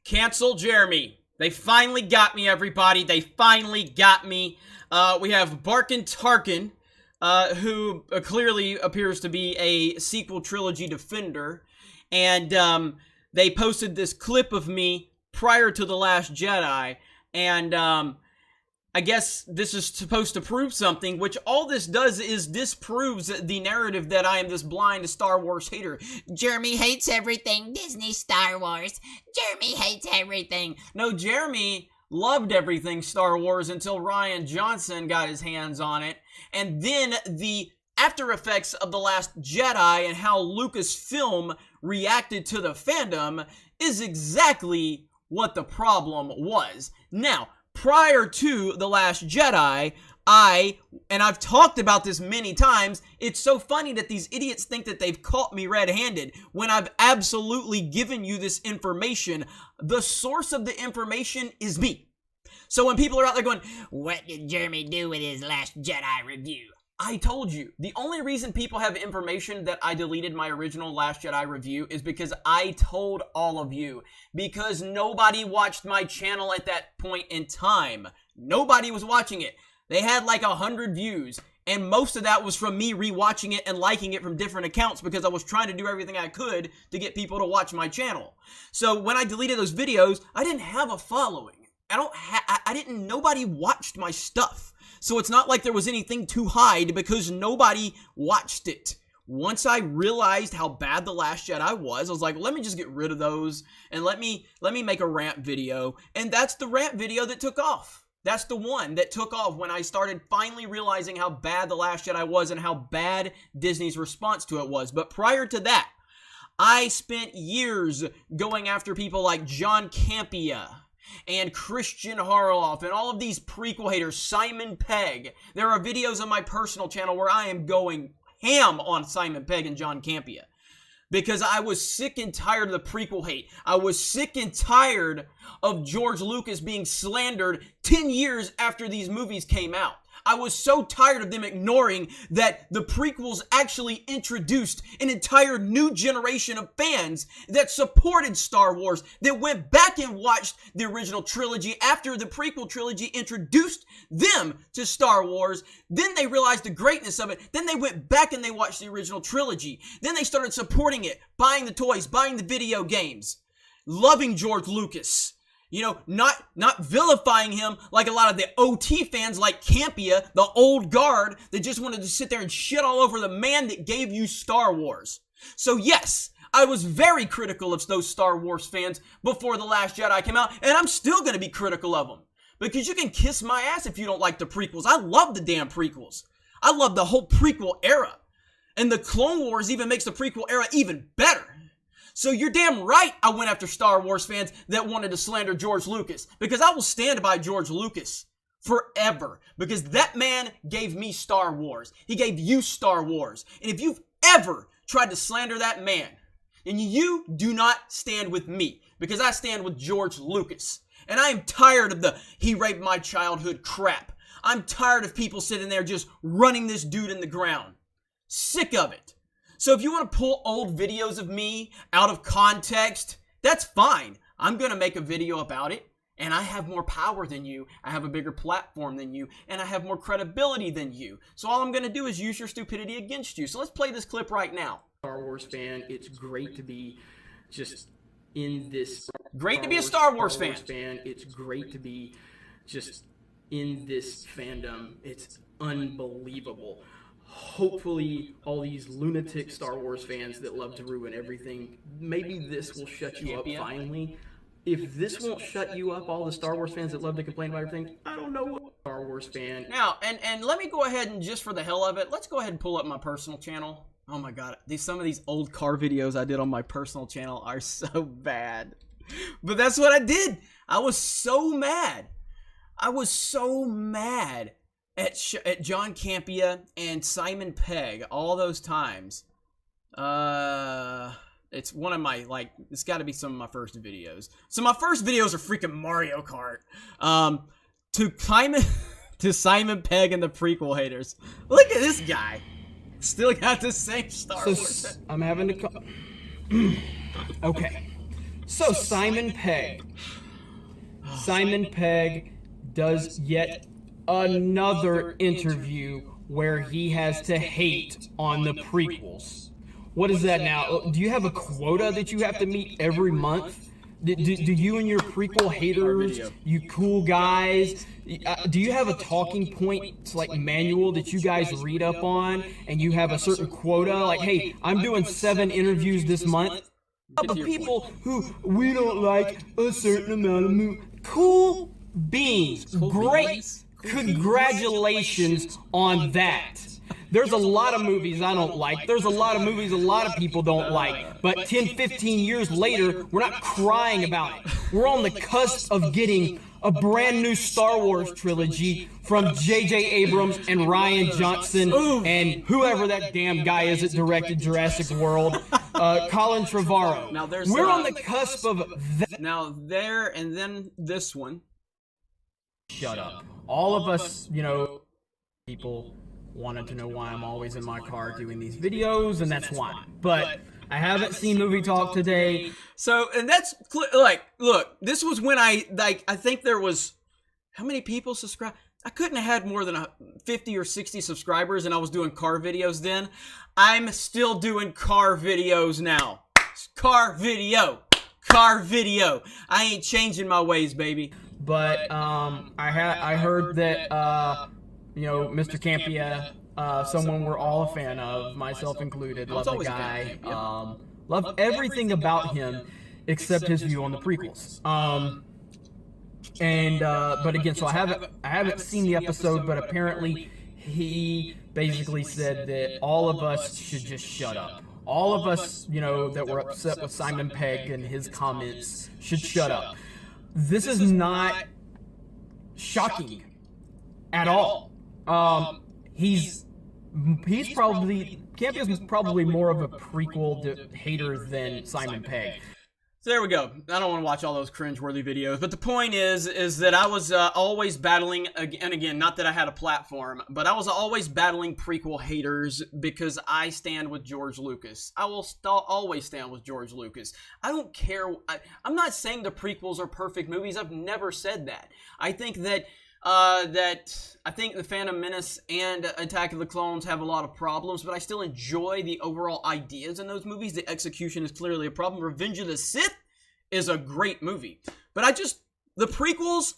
Cancel Jeremy. They finally got me, everybody. They finally got me. We have Barkin Tarkin, who clearly appears to be a sequel trilogy defender. And they posted this clip of me prior to The Last Jedi. And I guess this is supposed to prove something, which all this does is disproves the narrative that I am this blind Star Wars hater. Jeremy hates everything Disney Star Wars. Jeremy hates everything. No, Jeremy loved everything Star Wars until Rian Johnson got his hands on it. And then the after effects of The Last Jedi and how Lucasfilm reacted to the fandom is exactly what the problem was. Now, prior to The Last Jedi, and I've talked about this many times, it's so funny that these idiots think that they've caught me red-handed when I've absolutely given you this information. The source of the information is me. So when people are out there going, what did Jeremy do with his Last Jedi review? I told you. The only reason people have information that I deleted my original Last Jedi review is because I told all of you. Because nobody watched my channel at that point in time. Nobody was watching it. They had like 100 views. And most of that was from me rewatching it and liking it from different accounts because I was trying to do everything I could to get people to watch my channel. So when I deleted those videos, I didn't have a following. Nobody watched my stuff. So it's not like there was anything to hide because nobody watched it. Once I realized how bad The Last Jedi was, I was like, let me just get rid of those and let me make a rant video. And that's the rant video that took off. That's the one that took off when I started finally realizing how bad The Last Jedi was and how bad Disney's response to it was. But prior to that, I spent years going after people like John Campea and Christian Harloff, and all of these prequel haters, Simon Pegg. There are videos on my personal channel where I am going ham on Simon Pegg and John Campea. Because I was sick and tired of the prequel hate. I was sick and tired of George Lucas being slandered 10 years after these movies came out. I was so tired of them ignoring that the prequels actually introduced an entire new generation of fans that supported Star Wars, that went back and watched the original trilogy after the prequel trilogy introduced them to Star Wars. Then they realized the greatness of it. Then they went back and they watched the original trilogy. Then they started supporting it, buying the toys, buying the video games, loving George Lucas. You know, not vilifying him like a lot of the OT fans like Campea, the old guard that just wanted to sit there and shit all over the man that gave you Star Wars. So yes, I was very critical of those Star Wars fans before The Last Jedi came out, and I'm still going to be critical of them. Because you can kiss my ass if you don't like the prequels. I love the damn prequels. I love the whole prequel era. And the Clone Wars even makes the prequel era even better. So you're damn right I went after Star Wars fans that wanted to slander George Lucas. Because I will stand by George Lucas forever. Because that man gave me Star Wars. He gave you Star Wars. And if you've ever tried to slander that man, then you do not stand with me. Because I stand with George Lucas. And I am tired of the he raped my childhood crap. I'm tired of people sitting there just running this dude in the ground. Sick of it. So if you want to pull old videos of me out of context, that's fine. I'm going to make a video about it. And I have more power than you. I have a bigger platform than you. And I have more credibility than you. So all I'm going to do is use your stupidity against you. So let's play this clip right now. Star Wars fan, it's great to be just in this. Great to be a Star Wars fan. It's great to be just in this fandom. It's unbelievable. Hopefully all these lunatic Star Wars fans that love to ruin everything, maybe this will shut you up finally. If this won't shut you up, all the Star Wars fans that love to complain about everything, I don't know what Star Wars fan. Now, and let me go ahead and just for the hell of it, let's go ahead and pull up my personal channel. Oh my god, some of these old car videos I did on my personal channel are so bad. But that's what I did. I was so mad. I was so mad at John Campea and Simon Pegg all those times. It's one of my, like, it's got to be some of my first videos. So my first videos are freaking Mario Kart. To Simon Pegg and the prequel haters. Look at this guy. Still got the same Star Wars. I'm having to call. Okay. So Simon Pegg. Simon Pegg does yet another interview where he has to hate on the prequels. What is that now? Do you have a quota that you have to meet every month? Do you and your prequel haters, you cool guys, do you have a talking point like manual that you guys read up on, and you have a certain quota? Like, hey, I'm doing 7 interviews this month of people who we don't like a certain amount of movies. Cool beans. Great. Congratulations on that. There's a lot of movies I don't like. There's a lot of movies a lot of people don't like. But 10, 15 years later, we're not crying about it. We're on the cusp of getting a brand new Star Wars trilogy from J.J. Abrams and Rian Johnson and whoever that damn guy is that directed Jurassic World, Colin Trevorrow. Now we're on the cusp of that. Now there, and then this one. Shut up. All of us, people wanted to know why I'm always in my car doing these videos, and that's why. But I haven't seen Movie Talk today. So, and that's, look, this was when I think there was, how many people subscribed? I couldn't have had more than 50 or 60 subscribers, and I was doing car videos then. I'm still doing car videos now. Car video. I ain't changing my ways, baby. But I heard that Mr. Campia, someone we're all a fan of, myself included, love the guy, love everything about him except his view on the prequels. But again, so I haven't seen the episode, but apparently he basically said that all of us should just shut up. All of us, that were upset with Simon Pegg and his comments should shut up. This is not shocking at all. He's probably, Campia's probably more of a prequel hater than Simon Pegg. So there we go. I don't want to watch all those cringeworthy videos, but the point is that I was always battling, and again, not that I had a platform, but I was always battling prequel haters because I stand with George Lucas. I will always stand with George Lucas. I don't care. I'm not saying the prequels are perfect movies. I've never said that. I think that I think The Phantom Menace and Attack of the Clones have a lot of problems, but I still enjoy the overall ideas in those movies. The execution is clearly a problem. Revenge of the Sith is a great movie. But the prequels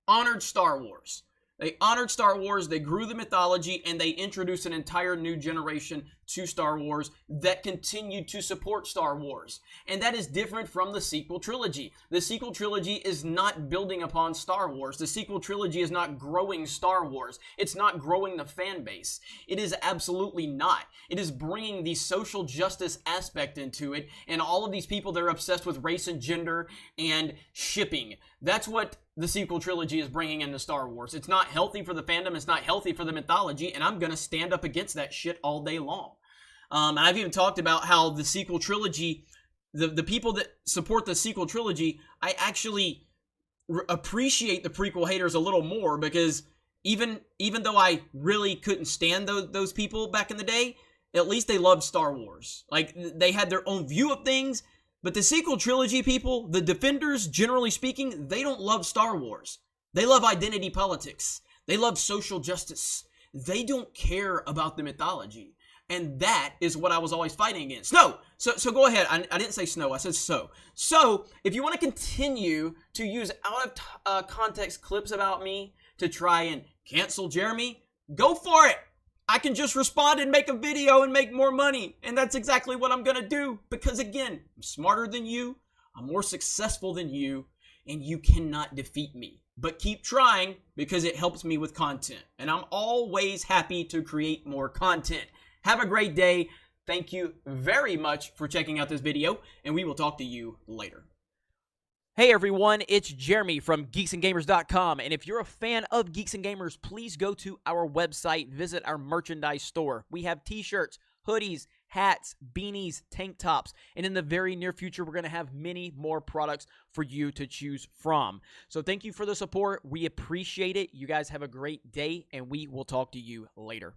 honored Star Wars. They honored Star Wars, they grew the mythology, and they introduced an entire new generation to Star Wars that continued to support Star Wars. And that is different from the sequel trilogy. The sequel trilogy is not building upon Star Wars. The sequel trilogy is not growing Star Wars. It's not growing the fan base. It is absolutely not. It is bringing the social justice aspect into it, and all of these people that are obsessed with race and gender and shipping. That's what the sequel trilogy is bringing into Star Wars. It's not healthy for the fandom. It's not healthy for the mythology, and I'm going to stand up against that shit all day long. And I've even talked about how the sequel trilogy, the people that support the sequel trilogy, I actually appreciate the prequel haters a little more, because even though I really couldn't stand those people back in the day, at least they loved Star Wars. Like, they had their own view of things. But the sequel trilogy people, the defenders, generally speaking, they don't love Star Wars. They love identity politics. They love social justice. They don't care about the mythology. And that is what I was always fighting against. No! So go ahead. I didn't say snow. I said so. So, if you want to continue to use out-of-context clips about me to try and cancel Jeremy, go for it! I can just respond and make a video and make more money. And that's exactly what I'm going to do. Because again, I'm smarter than you. I'm more successful than you. And you cannot defeat me. But keep trying, because it helps me with content. And I'm always happy to create more content. Have a great day. Thank you very much for checking out this video. And we will talk to you later. Hey everyone, it's Jeremy from geeksandgamers.com, and if you're a fan of Geeks and Gamers, please go to our website, visit our merchandise store. We have t-shirts, hoodies, hats, beanies, tank tops, and in the very near future, we're going to have many more products for you to choose from. So thank you for the support. We appreciate it. You guys have a great day, and we will talk to you later.